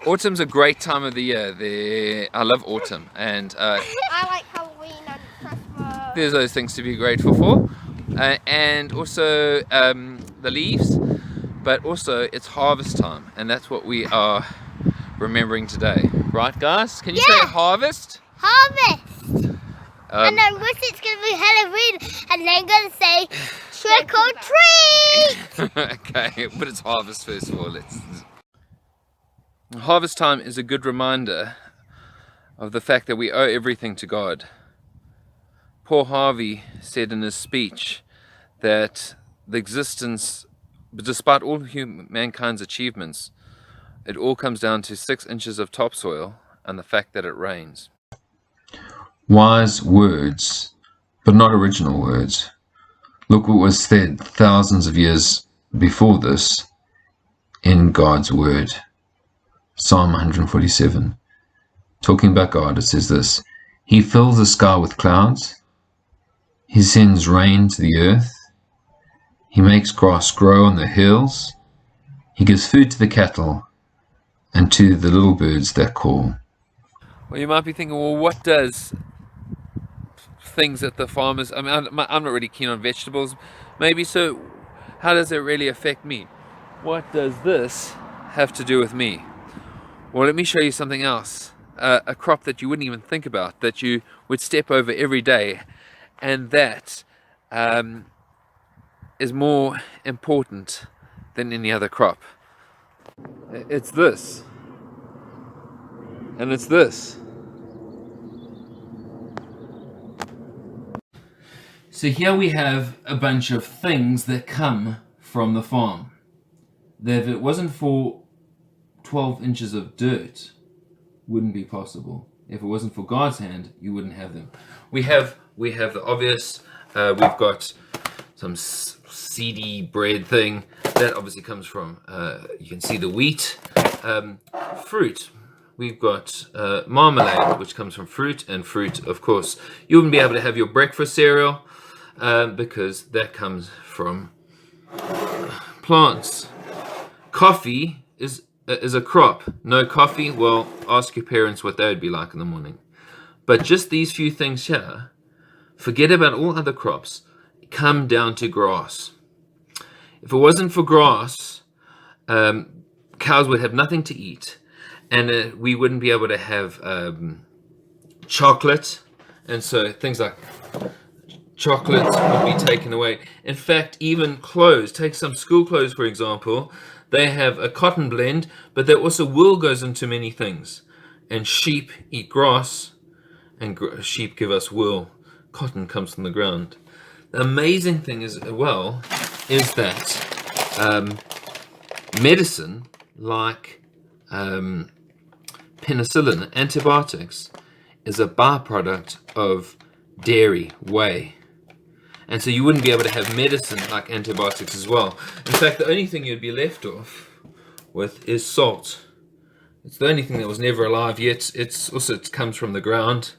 Autumn's a great time of the year. I love autumn, and I like Halloween and Christmas. there's those things to be grateful for, and also the leaves, but also it's harvest time, and that's what we are remembering today, right, guys? Can you say harvest? Harvest. And then with it's going to be Halloween, and then going to say trick or treat. Okay, but it's harvest first of all. Harvest time is a good reminder of the fact that we owe everything to God. Paul Harvey said in his speech that the existence, despite all mankind's achievements, it all comes down to 6 inches of topsoil and the fact that it rains. Wise words, but not original words. Look what was said thousands of years before this in God's word. Psalm 147. Talking about God, it says this: He fills the sky with clouds. He sends rain to the earth. He makes grass grow on the hills. He gives food to the cattle and to the little birds that call. Well, you might be thinking, well, what does things that the farmers, I'm not really keen on vegetables, maybe, so how does it really affect me? What does this have to do with me? Well, let me show you something else. A crop that you wouldn't even think about, that you would step over every day, and that is more important than any other crop. It's this. And it's this. So here we have a bunch of things that come from the farm. That if it wasn't for 12 inches of dirt, wouldn't be possible. If it wasn't for God's hand, you wouldn't have them. We have the obvious. We've got some seedy bread thing that obviously comes from. You can see the wheat. Fruit. We've got marmalade, which comes from fruit, and fruit, of course, you wouldn't be able to have your breakfast cereal because that comes from plants. Coffee is a crop. No coffee, well, ask your parents what they would be like in the morning. But just these few things here, forget about all other crops, come down to grass. If it wasn't for grass, cows would have nothing to eat, and we wouldn't be able to have chocolate, and so things like chocolate would be taken away. In fact, even clothes, take some school clothes for example, they have a cotton blend, but there also wool goes into many things. And sheep eat grass, and sheep give us wool. Cotton comes from the ground. The amazing thing is, well, is that medicine like penicillin, antibiotics, is a byproduct of dairy, whey. And so you wouldn't be able to have medicine like antibiotics as well. In fact, the only thing you'd be left off with is salt. It's the only thing that was never alive yet. It comes from the ground.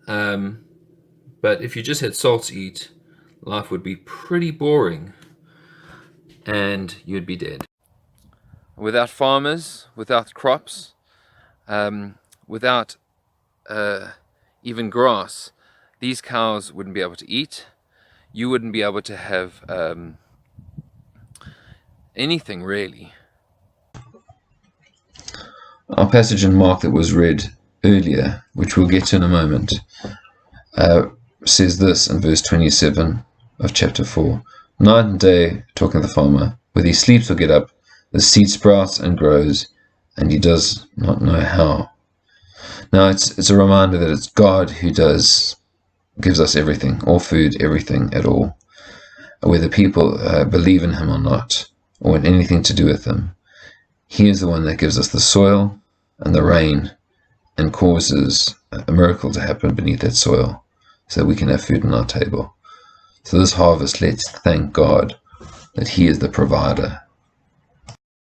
But if you just had salt to eat, life would be pretty boring and you'd be dead. Without farmers, without crops, without even grass, these cows wouldn't be able to eat. You wouldn't be able to have anything really. Our passage in Mark that was read earlier, which we'll get to in a moment, says this in verse 27 of chapter 4. Night and day, talking to the farmer, whether he sleeps or get up, the seed sprouts and grows, and he does not know how. Now it's a reminder that it's God who gives us everything, all food, everything at all. Whether people believe in him or not, or in anything to do with him, he is the one that gives us the soil and the rain and causes a miracle to happen beneath that soil so that we can have food on our table. So this harvest, let's thank God that he is the provider